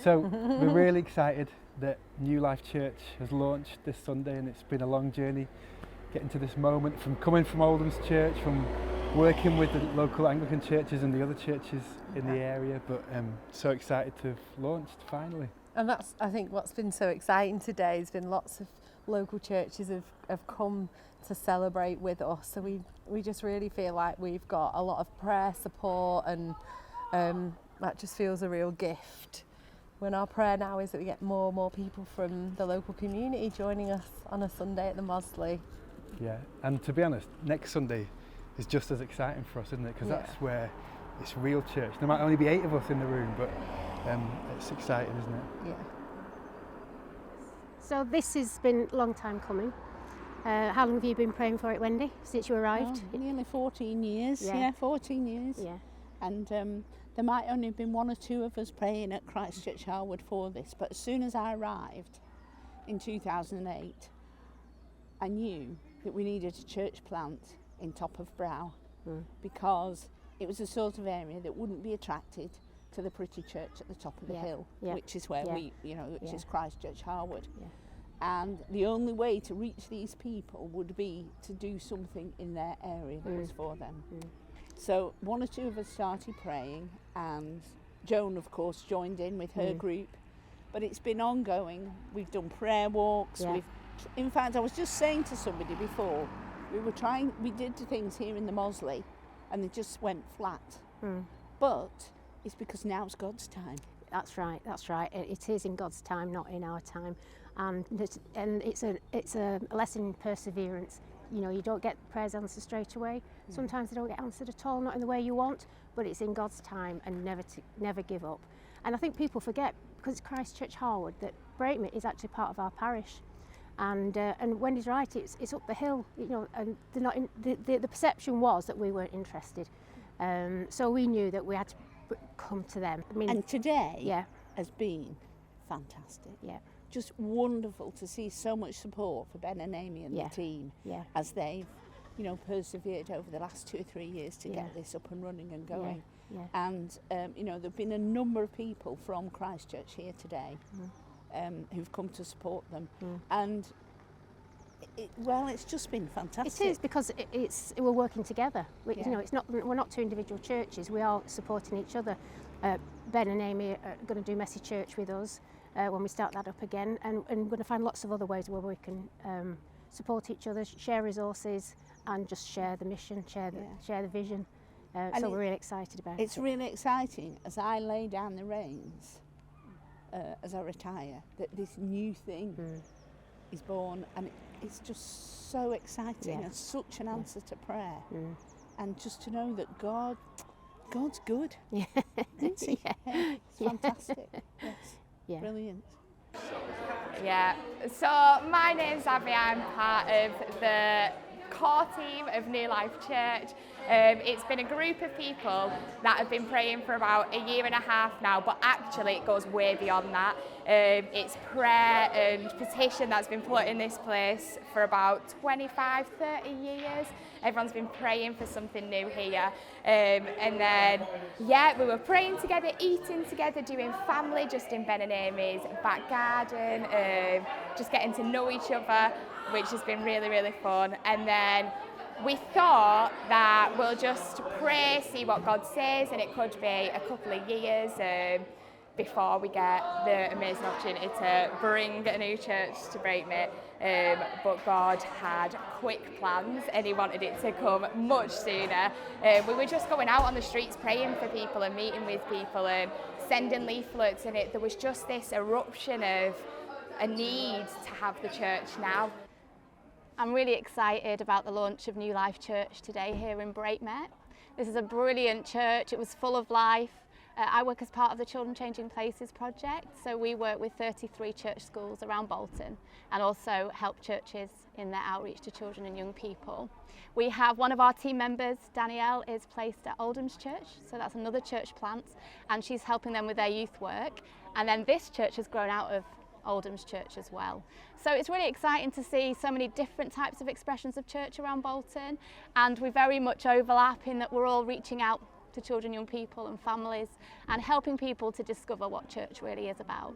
So we're really excited that New Life Church has launched this Sunday, and it's been a long journey getting to this moment, from coming from Oldham's Church, from working with the local Anglican churches and the other churches in the area, but so excited to have launched finally. And that's, I think, what's been so exciting today has been lots of local churches have come to celebrate with us. So we just really feel like we've got a lot of prayer support, and that just feels a real gift. When our prayer now is that we get more and more people from the local community joining us on a Sunday at the Mosley. Yeah, and to be honest, next Sunday is just as exciting for us, isn't it? Because that's where it's real church. There might only be 8 of us in the room, but it's exciting, isn't it? Yeah. So this has been a long time coming. How long have you been praying for it, Wendy, since you arrived? Oh, nearly 14 years. Yeah, 14 years. Yeah. And there might only have been 1 or 2 of us praying at Christchurch Harwood for this, but as soon as I arrived in 2008, I knew that we needed a church plant in top of Brow, because it was the sort of area that wouldn't be attracted to the pretty church at the top of the hill, which is where we, which is Christchurch Harwood. Yeah. And the only way to reach these people would be to do something in their area that was for them. So 1 or 2 of us started praying, and Joan, of course, joined in with her group. But it's been ongoing. We've done prayer walks. In fact, I was just saying to somebody before, we did things here in the Mosley, and they just went flat. But it's because now's God's time. That's right. It is in God's time, not in our time. And it's a lesson in perseverance. You know, you don't get prayers answered straight away. Sometimes they don't get answered at all, not in the way you want, but it's in God's time, and never give up. And I think people forget, because it's Christchurch Harwood, that Breightmet is actually part of our parish. And Wendy's right, it's up the hill, and they're not the perception was that we weren't interested. So we knew that we had to come to them. I mean, and today has been fantastic. Yeah. Just wonderful to see so much support for Ben and Amy and the team as they've, persevered over the last 2 or 3 years to get this up and running and going. And, there've been a number of people from Christchurch here today who've come to support them. And, it's just been fantastic. It is, because we're working together. We're not 2 individual churches, we are supporting each other. Ben and Amy are going to do Messy Church with us when we start that up again, and we're going to find lots of other ways where we can support each other, share resources, and just share the mission, share the vision. So we're really excited about it. It's really exciting as I lay down the reins, as I retire, that this new thing is born, and it's just so exciting and such an answer to prayer. And just to know that God's good. Isn't he? It's fantastic. Yes. Brilliant. Yeah, so my name's Abby, I'm part of the core team of New Life Church. It's been a group of people that have been praying for about 1.5 years now, but actually it goes way beyond that. It's prayer and petition that's been put in this place for about 25, 30 years. Everyone's been praying for something new here. And then, we were praying together, eating together, doing family just in Ben and Amy's back garden, just getting to know each other, which has been really, really fun. And then we thought that we'll just pray, see what God says, and it could be a couple of years before we get the amazing opportunity to bring a new church to Breightmet. But God had quick plans, and he wanted it to come much sooner. We were just going out on the streets praying for people and meeting with people and sending leaflets, and there was just this eruption of a need to have the church now. I'm really excited about the launch of New Life Church today here in Breightmet. This is a brilliant church. It was full of life. I work as part of the Children Changing Places project, so we work with 33 church schools around Bolton and also help churches in their outreach to children and young people. We have one of our team members, Danielle, is placed at Oldham's Church, so that's another church plant, and she's helping them with their youth work. And then this church has grown out of Oldham's Church as well. So it's really exciting to see so many different types of expressions of church around Bolton, and we very much overlap in that we're all reaching out for children, young people and families, and helping people to discover what church really is about.